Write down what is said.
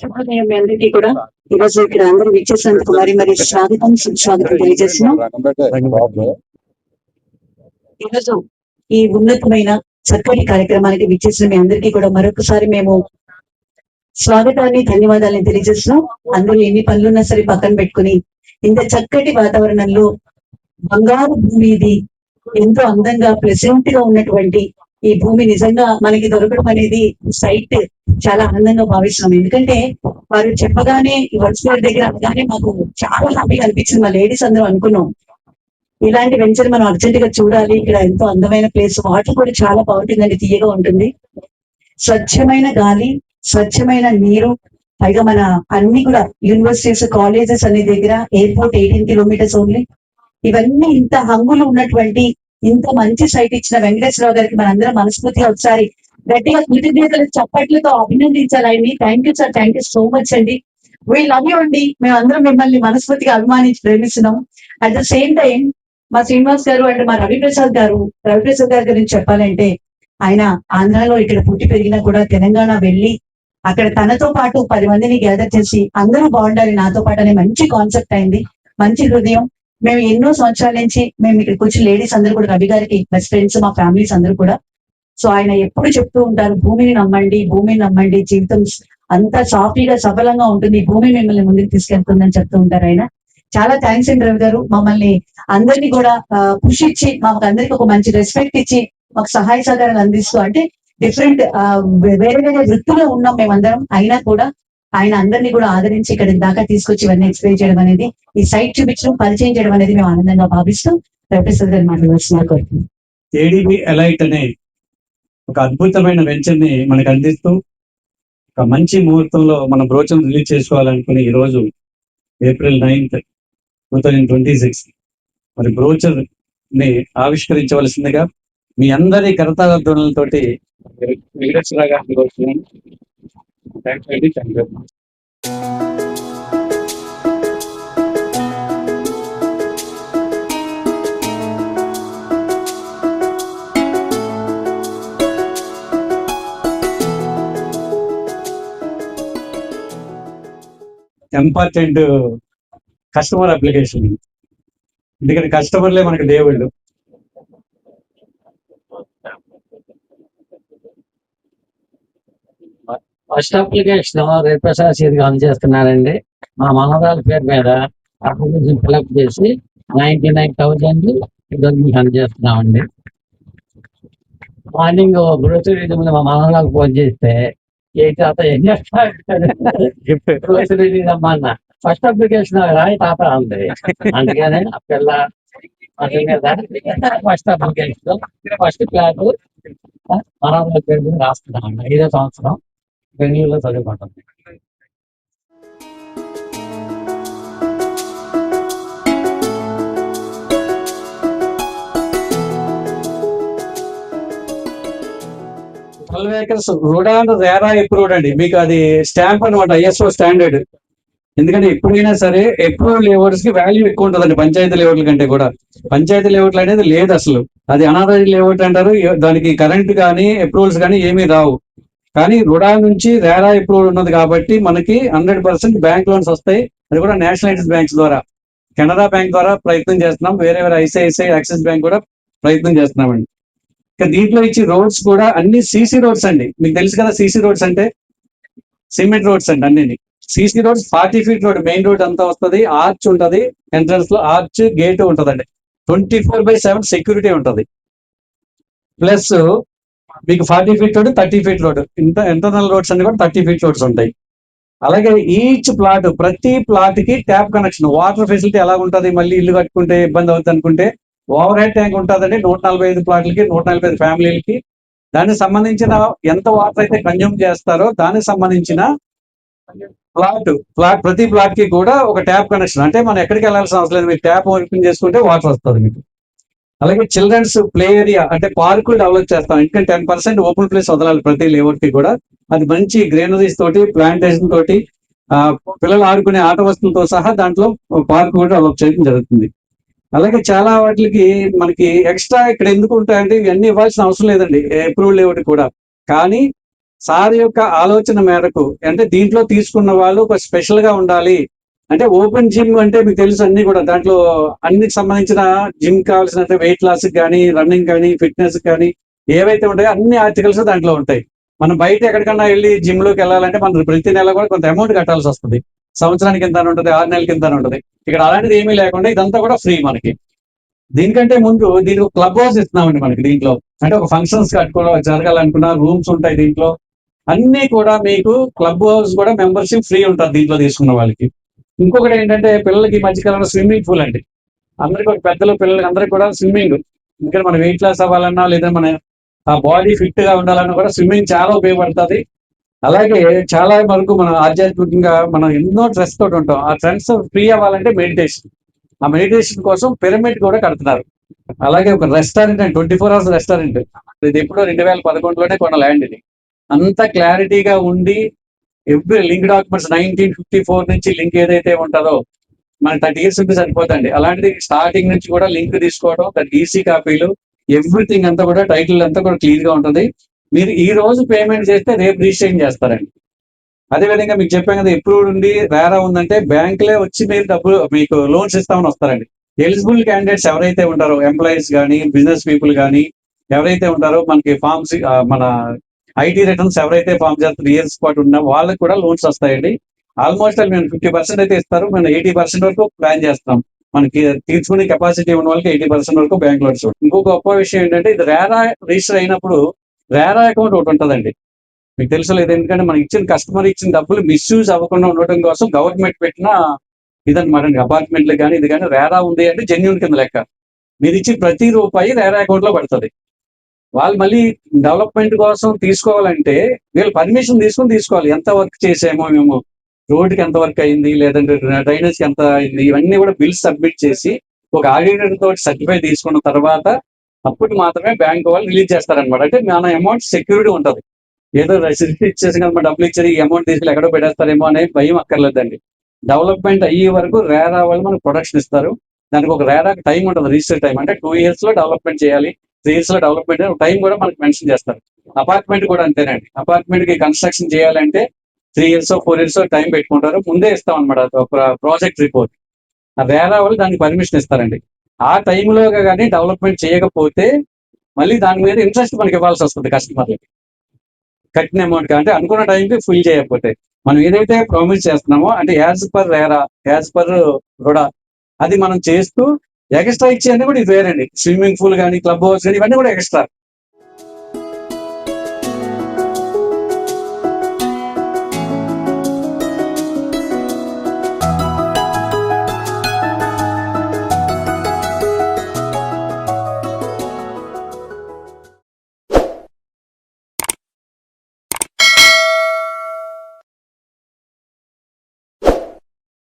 శుభోదయం అందరికీ కూడా ఈరోజు ఇక్కడ అందరూ విచ్చేసినందుకు మరి స్వాగతం సుస్వాగతం తెలియజేస్తున్నాం. ఈరోజు ఈ ఉన్నతమైన చక్కటి కార్యక్రమానికి విచ్చేసిన మీ అందరికీ కూడా మరొకసారి మేము స్వాగతాన్ని ధన్యవాదాలను తెలియజేస్తున్నాం. అందరూ ఎన్ని పనులున్నా సరే పక్కన పెట్టుకుని ఇంత చక్కటి వాతావరణంలో బంగారు భూమి ఇది ఎంతో అందంగా ప్లెజెంట్ గా ఉన్నటువంటి ఈ భూమి నిజంగా మనకి దొరకడం అనేది సైట్ చాలా ఆనందంగా భావిస్తున్నాం. ఎందుకంటే వారు చెప్పగానే వర్చువల్ దగ్గర అనగానే మాకు చాలా హ్యాపీగా అనిపించింది. మా లేడీస్ అందరూ అనుకున్నాం ఇలాంటి వెంచర్ మనం అర్జెంట్ గా చూడాలి. ఇక్కడ ఎంతో అందమైన ప్లేస్, వాటర్ కూడా చాలా బాగుంటుందండి, తీయగా ఉంటుంది, స్వచ్ఛమైన గాలి, స్వచ్ఛమైన నీరు, పైగా మన అన్ని కూడా యూనివర్సిటీస్ కాలేజెస్ అన్ని దగ్గర, ఎయిర్పోర్ట్ 18 కిలోమీటర్స్ ఓన్లీ. ఇవన్నీ ఇంత హంగులు ఉన్నటువంటి ఇంత మంచి సైట్ ఇచ్చిన వెంకటేశ్వరరావు గారికి మనందరం మనస్ఫూర్తిగా ఒకసారి గట్టిగా కృతజ్ఞతలు చప్పట్లతో అభినందించాలి ఆయన్ని. Thank you sir, thank you so much అండి. వీ లవ్ యూ అండి. మేమందరం మిమ్మల్ని మనస్ఫూర్తిగా అభిమానించి ప్రేమిస్తున్నాం. అట్ ద సేమ్ టైం మా శ్రీనివాస్ గారు అండ్ మా రవిప్రసాద్ గారు గారి గురించి చెప్పాలంటే, ఆయన ఆంధ్రాలో ఇక్కడ పుట్టి పెరిగినా కూడా తెలంగాణ వెళ్ళి అక్కడ తనతో పాటు 10 మందిని గ్యాదర్ చేసి అందరూ బాగుండాలి నాతో పాటు అనే మంచి కాన్సెప్ట్ అయింది. మంచి హృదయం. మేము ఎన్నో సంవత్సరాల నుంచి మేము ఇక్కడికి వచ్చి లేడీస్ అందరూ కూడా రవి గారికి బెస్ట్ ఫ్రెండ్స్, మా ఫ్యామిలీస్ అందరూ కూడా. సో ఆయన ఎప్పుడు చెప్తూ ఉంటారు, భూమిని నమ్మండి, జీవితం అంతా సాఫీగా సఫలంగా ఉంటుంది, భూమి మిమ్మల్ని ముందుకు తీసుకెళ్తుందని చెప్తూ ఉంటారు ఆయన. చాలా థ్యాంక్స్ అండి రవి గారు. మమ్మల్ని అందరినీ కూడా పుష్ ఇచ్చి మాకు అందరికి ఒక మంచి రెస్పెక్ట్ ఇచ్చి మాకు సహాయ సహకారాలు అందిస్తూ, అంటే డిఫరెంట్ వేరే వేరే వృత్తిలో ఉన్నాం మేమందరం, అయినా కూడా ఆయన అందరినీ కూడా ఆదరించి ఇక్కడ దాకా తీసుకొచ్చి ఇవన్నీ ఎక్స్ప్లెయిన్ చేయడం అనేది, ఈ సైట్ చూపించడం, పరిచయం చేయడం అనేది మేము ఆనందంగా భావిస్తూ రవిప్రసాద్ గారు మాట్లాడుతున్నారు. ఏడీబీ ఎలైట్ అనే ఒక అద్భుతమైన వెంచర్ ని మనకు అందిస్తూ ఒక మంచి ముహూర్తంలో మన బ్రోచర్ రిలీజ్ చేసుకోవాలనుకుని ఈ రోజు ఏప్రిల్ 9th 2026 మరి బ్రోచర్ ని ఆవిష్కరించవలసిందిగా మీ అందరి కరతాళధ్వనులతోటి వెంకటేశ్వరరావు గారిని కోరుతున్నాను. థ్యాంక్స్ అండి. Thank you. Important customer application, ఎందుకంటే కస్టమర్లే మనకి దేవుళ్ళు. ఫస్ట్ అప్లికేషన్ రేపసారి చేతికి అందజేస్తున్నారండి. మా మనవరాల పేరు మీద అప్లికేషన్ ఫిల్అప్ చేసి 99,000 మీకు అందజేస్తున్నామండి. మార్నింగ్ గ్రోసరీ ముందు మా మనవరాలకు ఫోన్ చేస్తే ఏ తాత ఏం చేస్తారు గ్రోసరీ అమ్మా ఫస్ట్ అప్లికేషన్ రాయి తాత ఉంది, అందుకనే ఆ పిల్ల ఫస్ట్ అప్లికేషన్ ఫస్ట్ క్లాస్ మనవరాల పేరు మీద రాస్తున్నామండి. 5వ సంవత్సరం బెంగళూరులో చదువుకుంటుంది. రుడాన్ రేరా అప్రూవ్డ్ అండి. మీకు అది స్టాంప్ అనమాట, ISO స్టాండర్డ్. ఎందుకంటే ఎప్పుడైనా సరే అప్రూవ్ లేఅవుట్స్ కి వాల్యూ ఎక్కువ ఉంటుందండి పంచాయతీ లేఅవుట్ల కంటే కూడా. పంచాయతీ లేఅవుట్లు అనేది లేదు అసలు, అది అనాథరైజ్డ్ లేఅవుట్ అంటారు. దానికి కరెంట్ కానీ అప్రూవల్స్ కానీ ఏమీ రావు. కానీ రుడా నుంచి రేరా అప్రూవల్ ఉన్నది కాబట్టి మనకి 100% బ్యాంక్ లోన్స్ వస్తాయి. అది కూడా నేషనలైజ్డ్ బ్యాంక్స్ ద్వారా, కెనరా బ్యాంక్ ద్వారా ప్రయత్నం చేస్తున్నాం. వేరే ICICI, యాక్సిస్ బ్యాంక్ కూడా ప్రయత్నం చేస్తున్నామండి. ఇక దీంట్లో ఇచ్చి రోడ్స్ కూడా అన్ని CC రోడ్స్ అండి. మీకు తెలుసు కదా CC రోడ్స్ అంటే సిమెంట్ రోడ్స్ అండి. అన్ని CC roads 40 feet road, main road అంతా వస్తుంది, ఆర్చ్ ఉంటది, ఎంట్రన్స్ లో ఆర్చ్ గేట్ ఉంటదండి, 24/7 సెక్యూరిటీ ఉంటది. ప్లస్ మీకు 40 feet road, 30 feet road, internal roads అన్ని కూడా 30 feet రోడ్స్ ఉంటాయి. అలాగే ఈచ్ ప్లాట్, ప్రతి ప్లాట్ కి ట్యాప్ కనెక్షన్, వాటర్ ఫెసిలిటీ ఎలా ఉంటుంది, మళ్ళీ ఇల్లు కట్టుకుంటే ఇబ్బంది అవుతుంది అనుకుంటే ఓవర్ హెడ్ ట్యాంక్ ఉంటుందండి. 145 ప్లాట్లకి, 145 ఫ్యామిలీలకి. దానికి సంబంధించిన ఎంత వాటర్ అయితే కన్జ్యూమ్ చేస్తారో దానికి సంబంధించిన ప్లాట్ ప్రతి ప్లాట్ కి కూడా ఒక ట్యాప్ కనెక్షన్. అంటే మనం ఎక్కడికి వెళ్ళాల్సిన అవసరం లేదు, మీరు ట్యాప్ ఓపెన్ చేసుకుంటే వాటర్ వస్తుంది మీకు. అలాగే చిల్డ్రన్స్ ప్లే ఏరియా అంటే పార్కులు డెవలప్ చేస్తాం. ఇంకా 10% ఓపెన్ ప్లేస్ వదలాలి ప్రతి లేఅవుట్ కి కూడా. అది మంచి గ్రీనరీస్ తోటి, ప్లాంటేషన్ తోటి, పిల్లలు ఆడుకునే ఆట వస్తువులతో సహా దాంట్లో పార్క్ కూడా డెవలప్ చేయడం జరుగుతుంది. అలాగే చాలా వాటికి మనకి ఎక్స్ట్రా ఇక్కడ ఎందుకు ఉంటాయంటే ఇవన్నీ ఇవ్వాల్సిన అవసరం లేదండి అప్రూవల్ లేఅవుట్ కూడా. కానీ సార్ యొక్క ఆలోచన మేరకు అంటే దీంట్లో తీసుకున్న వాళ్ళు ఒక స్పెషల్ గా ఉండాలి. అంటే ఓపెన్ జిమ్ అంటే మీకు తెలుసు అన్ని కూడా దాంట్లో అన్నికి సంబంధించిన జిమ్ కావాల్సిన వెయిట్ లాస్ కానీ, రన్నింగ్ కానీ, ఫిట్నెస్ కానీ ఏవైతే ఉంటాయో అన్ని ఆర్టికల్స్ దాంట్లో ఉంటాయి. మనం బయట ఎక్కడికన్నా వెళ్ళి జిమ్ లోకి వెళ్ళాలంటే మనం ప్రతి నెల కూడా కొంత అమౌంట్ కట్టాల్సి వస్తుంది. సంవత్సరానికి ఇంత అని ఉంటుంది, 6 నెలలకి ఇంత అని ఉంటుంది. ఇక్కడ అలాంటిది ఏమీ లేకుండా ఇదంతా కూడా ఫ్రీ మనకి. దీనికంటే ముందు దీనికి క్లబ్ హౌస్ ఇస్తున్నామండి మనకి దీంట్లో. అంటే ఒక ఫంక్షన్స్ కట్టుకోవడం జరగాలనుకున్న రూమ్స్ ఉంటాయి దీంట్లో. అన్ని కూడా మీకు క్లబ్ హౌస్ కూడా మెంబర్షిప్ ఫ్రీ ఉంటుంది దీంట్లో తీసుకున్న వాళ్ళకి. ఇంకొకటి ఏంటంటే పిల్లలకి ఈ మధ్యకాలంలో స్విమ్మింగ్ పూల్ అండి. అందరికి ఒక పెద్దలు పిల్లలకి అందరికి కూడా స్విమ్మింగ్. ఎందుకంటే మన వెయిట్ లాస్ అవ్వాలన్నా లేదా మన ఆ బాడీ ఫిట్ గా ఉండాలన్నా కూడా స్విమ్మింగ్ చాలా ఉపయోగపడుతుంది. అలాగే చాలా వరకు మనం ఆధ్యాత్మికంగా మనం ఎన్నో స్ట్రెస్ తోటి ఉంటాం. ఆ స్ట్రెస్ ఫ్రీ అవ్వాలంటే మెడిటేషన్. ఆ మెడిటేషన్ కోసం పిరమిడ్ కూడా కడుతున్నారు. అలాగే ఒక రెస్టారెంట్ అండి, 24 hours రెస్టారెంట్. ఇది ఎప్పుడో 2011లోనే కొన్న ల్యాండ్ ఇది. అంత క్లారిటీగా ఉండి ఎవ్రీ లింక్ డాక్యుమెంట్స్ 1954 నుంచి లింక్ ఏదైతే ఉంటుందో మనకి 30 years ఉంటే సరిపోతండి. అలాంటిది స్టార్టింగ్ నుంచి కూడా లింక్ తీసుకోవడం, దానికి ఈసీ కాపీలు, ఎవ్రీథింగ్ అంతా కూడా టైటిల్ అంతా కూడా క్లియర్ గా ఉంటుంది. మీరు ఈ రోజు పేమెంట్ చేస్తే రేపు రిజిస్ట్రేషన్ చేస్తారండి. అదే విధంగా మీకు చెప్పాం కదా, అప్రూవ్డ్ ఉండి రేరా ఉందంటే బ్యాంకులే వచ్చి మీరు డబ్బులు మీకు లోన్స్ ఇస్తామని వస్తారండి. ఎలిజిబుల్ క్యాండిడేట్స్ ఎవరైతే ఉంటారో ఎంప్లాయీస్ కానీ, బిజినెస్ పీపుల్ కానీ ఎవరైతే ఉంటారో మనకి ఫార్మ్స్ మన ఐటీ రిటర్న్స్ ఎవరైతే ఫార్మ్ చేస్తారు ఇయర్స్ పాటు ఉన్న వాళ్ళకి కూడా లోన్స్ వస్తాయండి. ఆల్మోస్ట్ మేము 50% అయితే ఇస్తారు, మేము 80% వరకు ప్లాన్ చేస్తాం. మనకి తీర్చుకునే కెపాసిటీ ఉన్న వాళ్ళకి 80% వరకు బ్యాంక్ లోన్స్. ఇంకో గొప్ప విషయం ఏంటంటే ఇది రేరా రిజిస్టర్ అయినప్పుడు రేరా అకౌంట్ ఒకటి ఉంటుందండి. మీకు తెలుసు లేదు, ఎందుకంటే మనకి ఇచ్చిన కస్టమర్ ఇచ్చిన డబ్బులు మిస్యూజ్ అవ్వకుండా ఉండటం కోసం గవర్నమెంట్ పెట్టిన ఇదన్నమాట అండి. అపార్ట్మెంట్లు కానీ ఇది కానీ రేరా ఉంది అంటే జెన్యూన్ కింద లెక్క. మీరు ఇచ్చిన ప్రతి రూపాయి రేరా అకౌంట్ లో పడుతుంది. వాళ్ళు మళ్ళీ డెవలప్మెంట్ కోసం తీసుకోవాలంటే వీళ్ళు పర్మిషన్ తీసుకుని తీసుకోవాలి. ఎంత వర్క్ చేసామో మేము, రోడ్డుకి ఎంత వర్క్ అయింది, లేదంటే డ్రైనేజ్కి ఎంత అయింది, ఇవన్నీ కూడా బిల్స్ సబ్మిట్ చేసి ఒక ఆడిటర్ తోటి సర్టిఫై తీసుకున్న తర్వాత అప్పుడు మాత్రమే బ్యాంక్ వాళ్ళు రిలీజ్ చేస్తారనమాట. అంటే మన అమౌంట్ సెక్యూరిటీ ఉంటుంది. ఏదో రిసిప్ట్ ఇచ్చేసి కదా డబ్బులు ఇచ్చారు ఈ అమౌంట్ తీసుకుని ఎక్కడో పెట్టేస్తారేమో అనే భయం అక్కర్లేదండి. డెవలప్మెంట్ అయ్యే వరకు రేరా వాళ్ళు మనకు ప్రొడక్షన్ ఇస్తారు. దానికి ఒక రేరా టైం ఉంటుంది, రిజిస్టర్ టైం. అంటే 2 years లో డెవలప్మెంట్ చేయాలి, 3 years లో డెవలప్మెంట్ టైం కూడా మనకు మెన్షన్ చేస్తారు. అపార్ట్మెంట్ కూడా అంతేనండి. అపార్ట్మెంట్ కి కన్స్ట్రక్షన్ చేయాలంటే 3 years 4 years టైం పెట్టుకుంటారు. ముందే ఇస్తాం అనమాట ఒక ప్రాజెక్ట్ రిపోర్ట్. ఆ రేరా వాళ్ళు దానికి పర్మిషన్ ఇస్తారండి. ఆ టైంలో కానీ డెవలప్మెంట్ చేయకపోతే మళ్ళీ దాని మీద ఇంట్రెస్ట్ మనకి ఇవ్వాల్సి వస్తుంది కస్టమర్లకి. కట్టిన అమౌంట్ అంటే అనుకున్న టైంకి ఫుల్ చేయకపోతే మనం ఏదైతే ప్రామిస్ చేస్తున్నామో అంటే as per RERA, as per RUDA అది మనం చేస్తూ ఎక్స్ట్రా ఇచ్చేది కూడా ఇది వేరండి. స్విమ్మింగ్ పూల్ కానీ, క్లబ్ హౌస్ కానీ ఇవన్నీ కూడా ఎక్స్ట్రా.